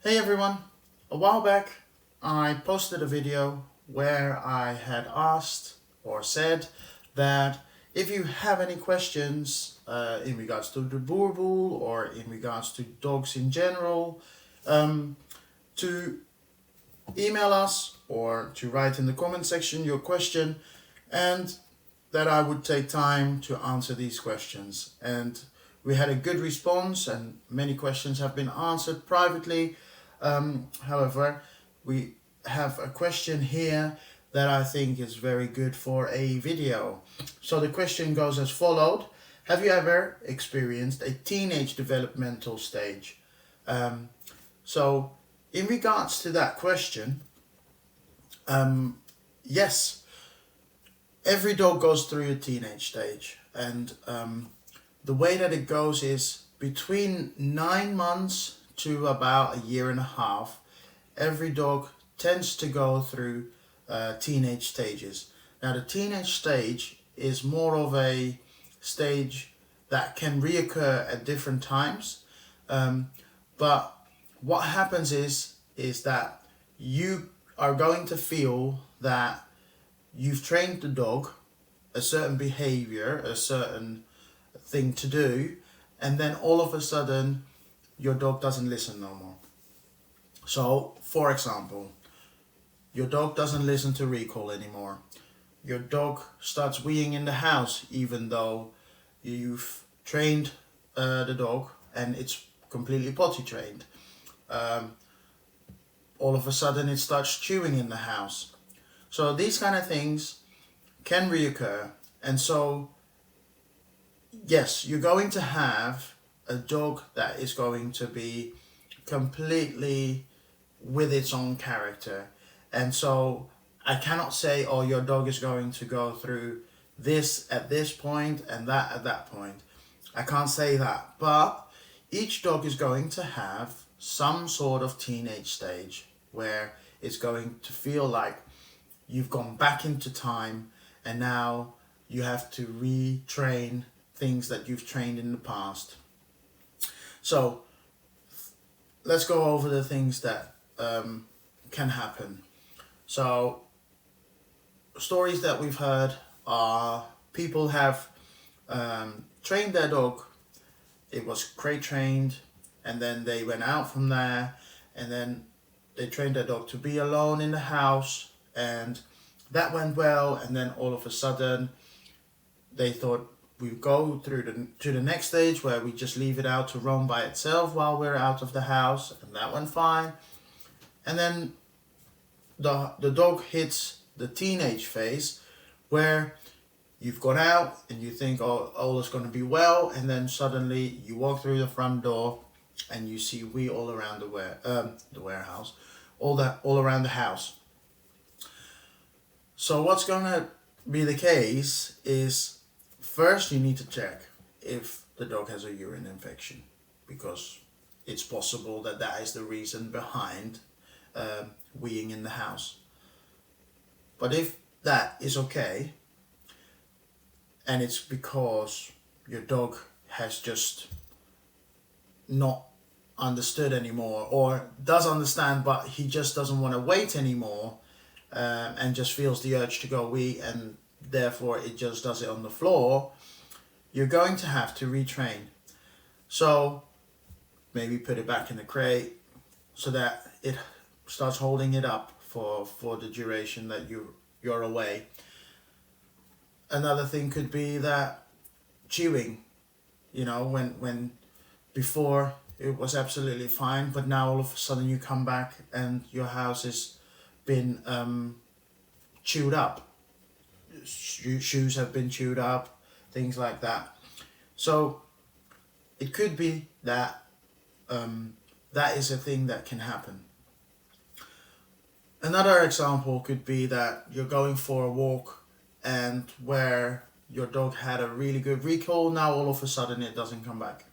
Hey everyone! A while back I posted a video where I had asked or said that if you have any questions in regards to the Boerboel or in regards to dogs in general, um, to email us or to write in the comment section your question, and that I would take time to answer these questions. And we had a good response, and many questions have been answered privately. However, we have a question here that I think is very good for a video. So the question goes as followed. Have you ever experienced a teenage developmental stage? Um, so in regards to that question, yes, every dog goes through a teenage stage, and the way that it goes is between 9 months to about a year and a half. Every dog tends to go through teenage stages. Now, the teenage stage is more of a stage that can reoccur at different times, but what happens is that you are going to feel that you've trained the dog a certain behavior, a certain thing to do, and then all of a sudden your dog doesn't listen no more. So, for example, your dog doesn't listen to recall anymore. Your dog starts weeing in the house even though you've trained the dog and it's completely potty trained. Um, all of a sudden it starts chewing in the house. So these kind of things can reoccur. And so, yes, you're going to have a dog that is going to be completely with its own character. And so I cannot say, oh, your dog is going to go through this at this point and that at that point. I can't say that. But each dog is going to have some sort of teenage stage where it's going to feel like you've gone back into time and now you have to retrain things that you've trained in the past. So let's go over the things that can happen. So stories that we've heard are people have trained their dog. It was crate trained, and then they went out from there, and then they trained their dog to be alone in the house, and that went well. And then all of a sudden, they thought we go through to the next stage where we just leave it out to roam by itself while we're out of the house, and that went fine. And then the dog hits the teenage phase where you've gone out and you think, oh, all is going to be well, and then suddenly you walk through the front door and you see wee all around the warehouse, all around the house. So what's going to be the case is, first you need to check if the dog has a urine infection, because it's possible that that is the reason behind weeing in the house. But if that is okay, and it's because your dog has just not understood anymore, or does understand but he just doesn't want to wait anymore, and just feels the urge to go wee and therefore it just does it on the floor, you're going to have to retrain. So maybe put it back in the crate so that it starts holding it up for the duration that you're away. Another thing could be that chewing, when before it was absolutely fine, but now all of a sudden you come back and your house has been chewed up. Shoes have been chewed up, things like that. So it could be that that is a thing that can happen. Another example could be that you're going for a walk, and where your dog had a really good recall, now all of a sudden it doesn't come back.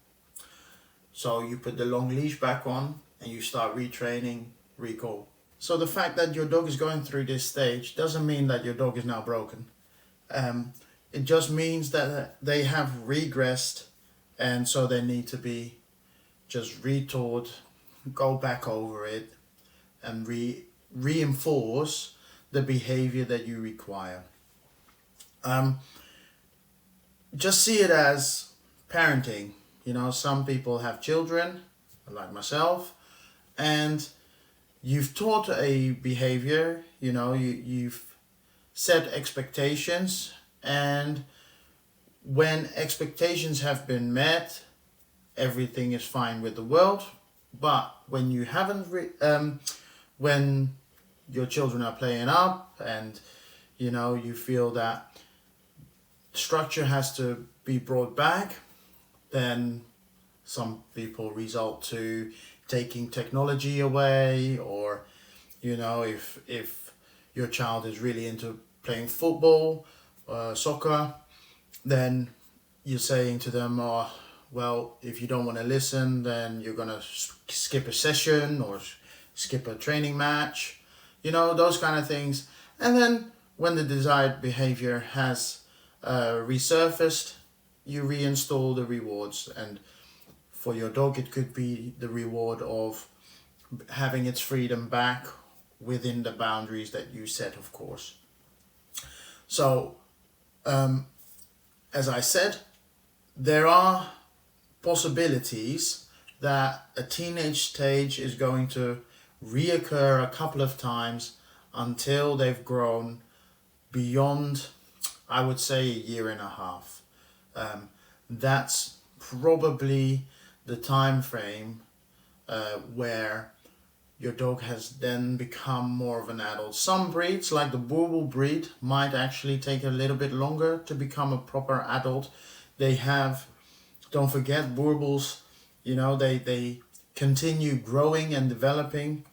So you put the long leash back on and you start retraining recall. So the fact that your dog is going through this stage doesn't mean that your dog is now broken. It just means that they have regressed, and so they need to be just retaught go back over it and reinforce the behavior that you require. Just see it as parenting. You know, some people have children, like myself, and you've taught a behavior, you know, you've set expectations, and when expectations have been met, everything is fine with the world. But when you haven't, when your children are playing up and, you know, you feel that structure has to be brought back, then some people resort to taking technology away, or, you know, if your child is really into playing football, soccer, then you're saying to them, oh, well, if you don't want to listen, then you're going to skip a session or skip a training match, you know, those kind of things. And then when the desired behavior has resurfaced, you reinstall the rewards. And for your dog, it could be the reward of having its freedom back within the boundaries that you set, of course. So, as I said, there are possibilities that a teenage stage is going to reoccur a couple of times until they've grown beyond, I would say, a year and a half. That's probably the time frame where your dog has then become more of an adult. Some breeds, like the Boerboel breed, might actually take a little bit longer to become a proper adult. They have, don't forget, Boerboels, you know, they continue growing and developing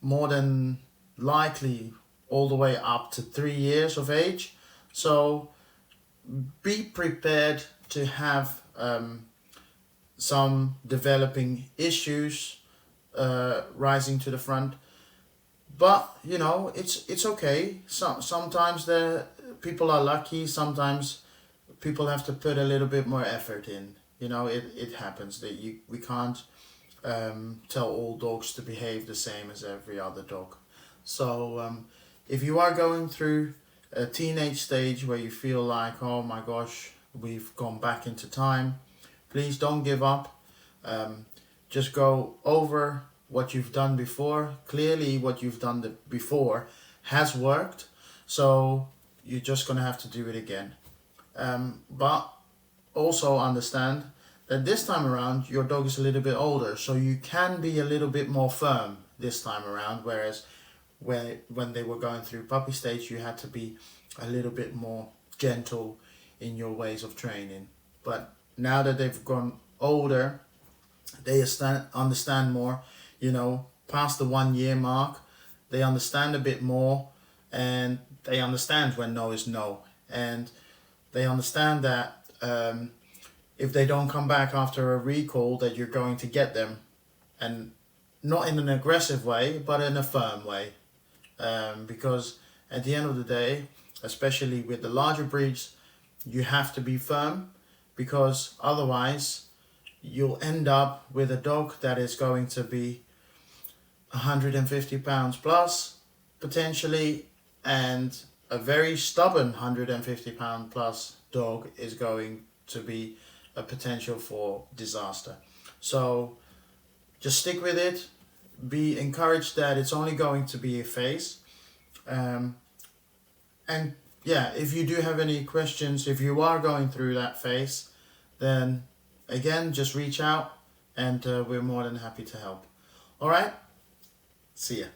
more than likely all the way up to 3 years of age. So be prepared to have some developing issues rising to the front, but you know, it's okay. Sometimes the people are lucky, sometimes people have to put a little bit more effort in. You know, it happens that we can't tell all dogs to behave the same as every other dog. So if you are going through a teenage stage where you feel like, oh my gosh, we've gone back into time, please don't give up. Just go over what you've done before. Clearly what you've done before has worked, so you're just going to have to do it again. But also understand that this time around your dog is a little bit older, so you can be a little bit more firm this time around, whereas when they were going through puppy stage, you had to be a little bit more gentle in your ways of training. But now that they've grown older, they understand more, you know, past the 1 year mark, they understand a bit more, and they understand when no is no, and they understand that if they don't come back after a recall, that you're going to get them, and not in an aggressive way, but in a firm way, because at the end of the day, especially with the larger breeds, you have to be firm, because otherwise you'll end up with a dog that is going to be 150 pounds plus potentially, and a very stubborn 150 pound plus dog is going to be a potential for disaster. So just stick with it, be encouraged that it's only going to be a phase, and yeah, if you do have any questions, if you are going through that phase, then again, just reach out, and we're more than happy to help. All right, see ya.